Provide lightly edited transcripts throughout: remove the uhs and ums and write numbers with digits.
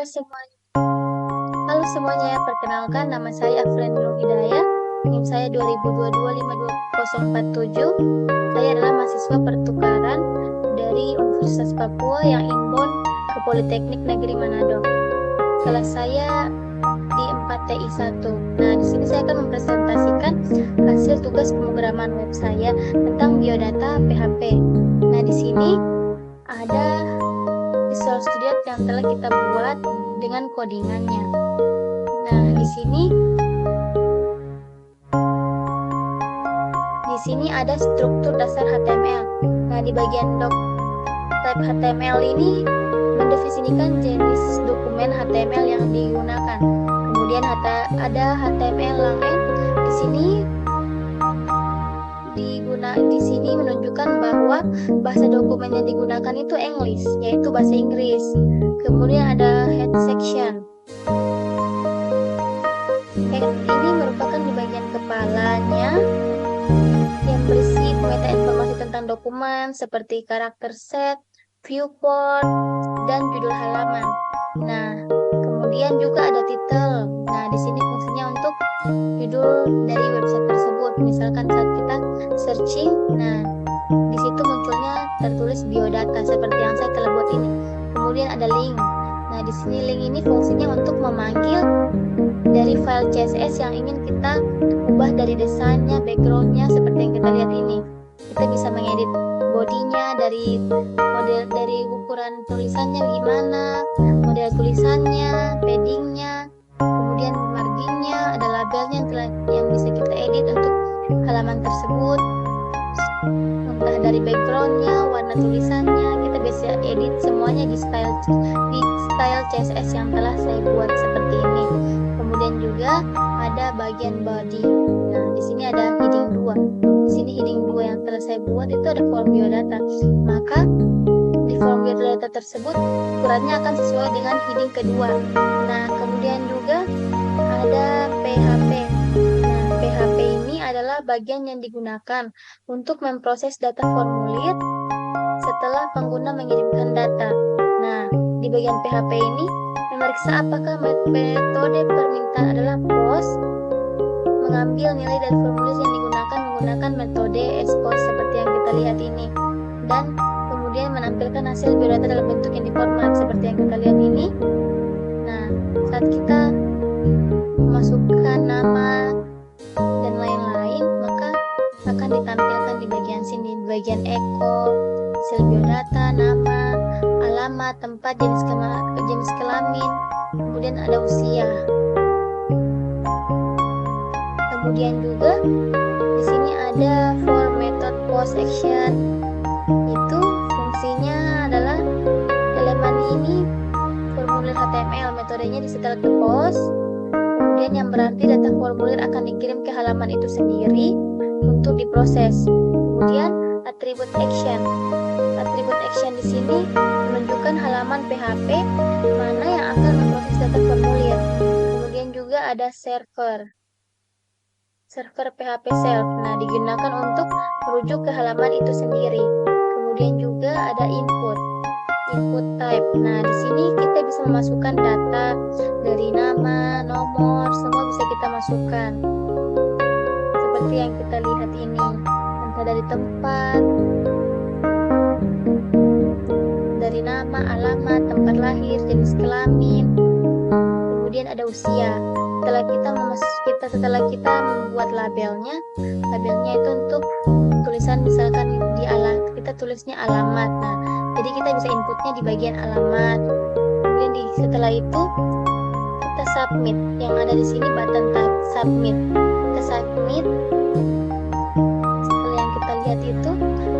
semuanya. Halo semuanya, perkenalkan nama saya Afren Nurul Hidayah. NIM saya 2022-52047. Saya adalah mahasiswa pertukaran dari Universitas Papua yang inbound ke Politeknik Negeri Manado. Kelas saya di 4TI1. Nah, di sini saya akan mempresentasikan hasil tugas pemrograman web saya tentang biodata PHP. Nah, di sini ada Visual Studio yang telah kita buat dengan codingannya. Nah, di sini ada struktur dasar HTML. Nah, di bagian type HTML ini mendefinisikan jenis dokumen HTML yang digunakan. Kemudian ada HTML lain. Di sini menunjukkan bahwa bahasa dokumen yang digunakan itu English, yaitu bahasa Inggris. Kemudian ada head section. Head ini merupakan di bagian kepalanya yang berisi meta informasi tentang dokumen seperti karakter set, viewport, dan judul halaman. Nah, kemudian juga ada title. Nah, di sini fungsinya untuk judul dari website tersebut. Misalkan saat kita searching, nah di situ munculnya tertulis biodata seperti yang saya telah buat ini. Kemudian ada link. Nah, di sini link ini fungsinya untuk memanggil dari file CSS yang ingin kita ubah dari desainnya, backgroundnya seperti yang kita lihat ini. Kita bisa mengedit bodinya dari ukuran tulisannya gimana, model tulisannya, paddingnya, kemudian marginnya, ada labelnya yang bisa kita edit untuk halaman tersebut, entah dari backgroundnya, warna tulisannya, kita bisa edit semuanya di style CSS yang telah saya buat seperti ini. Kemudian juga ada bagian body. Nah, di sini ada heading 2. Di sini heading 2 yang telah saya buat itu ada form biodata. Maka di form biodata tersebut ukurannya akan sesuai dengan heading kedua. Nah, kemudian juga ada PHP. Nah, PHP ini adalah bagian yang digunakan untuk memproses data formulir setelah pengguna mengirimkan data. Nah, di bagian PHP ini memeriksa apakah metode permintaan adalah POST, mengambil nilai dari formulir yang digunakan menggunakan metode export seperti yang kita lihat ini, dan kemudian menampilkan hasil biodata dalam bentuk yang diformat seperti yang kita lihat ini. Nah, saat kita memasukkan nama dan lain-lain, maka akan ditampilkan di bagian sini, di bagian echo, hasil biodata, nama, alamat, tempat, jenis kelamin, kemudian ada usia. Kemudian juga di sini ada for method post action. Itu fungsinya adalah elemen ini formulir HTML, metodenya disetel ke post. Kemudian yang berarti data formulir akan dikirim ke halaman itu sendiri untuk diproses. Kemudian atribut action. Atribut action di sini menunjukkan halaman PHP mana yang akan memproses data formulir. Kemudian juga ada server PHP self. Nah, digunakan untuk merujuk ke halaman itu sendiri. Kemudian juga ada input type. Nah, di sini kita bisa memasukkan data dari nama, nomor, semua bisa kita masukkan. Seperti yang kita lihat ini, entah dari tempat, dari nama, alamat, tempat lahir, jenis kelamin, kemudian ada usia. Setelah kita membuat labelnya itu untuk tulisan, misalkan kita tulisnya alamat. Nah, jadi kita bisa inputnya di bagian alamat. Kemudian setelah itu kita submit. Yang ada di sini button type submit. Kita submit. Setelah yang kita lihat itu,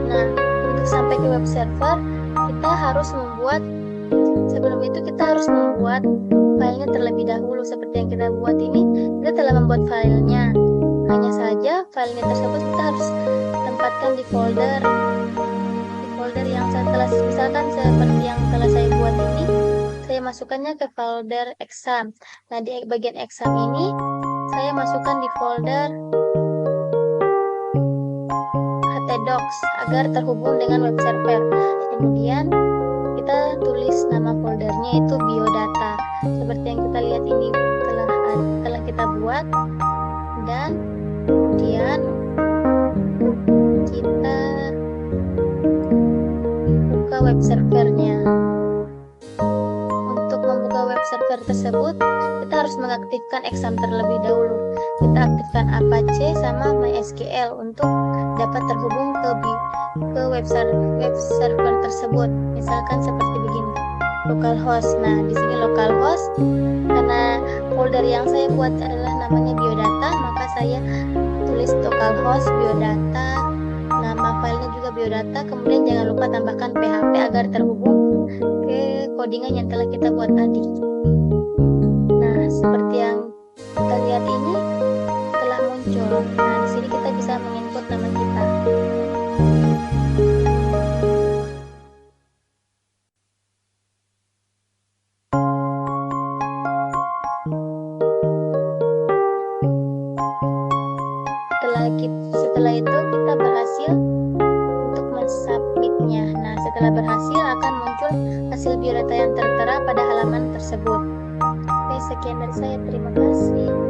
nah untuk sampai ke web server sebelum itu kita harus membuat filenya terlebih dahulu. Seperti yang kita buat ini, kita telah membuat filenya. Hanya saja filenya tersebut kita harus tempatkan di folder yang misalkan seperti yang telah saya buat ini, saya masukkannya ke folder exam. Nah, di bagian exam ini saya masukkan di folder htdocs agar terhubung dengan web server. Kemudian kita tulis nama foldernya itu biodata. seperti yang kita lihat ini telah kita buat, dan kemudian kita buka web servernya. Untuk membuka web server tersebut, kita harus mengaktifkan exam terlebih dahulu. Kita aktifkan Apache sama MySQL untuk dapat terhubung ke web server tersebut. Misalkan seperti begini, localhost. Nah, di sini localhost, karena folder yang saya buat adalah namanya biodata, maka saya tulis localhost biodata, nama filenya juga biodata, kemudian jangan lupa tambahkan PHP agar terhubung ke codingan yang telah kita buat tadi. Nah, seperti yang kita lihat ini telah muncul. Nah, di sini kita bisa menginput nama kita. Setelah itu kita berhasil untuk mensubmitnya. Nah, setelah berhasil akan muncul hasil biodata yang tertera pada halaman tersebut. Oke, sekian dari saya. Terima kasih.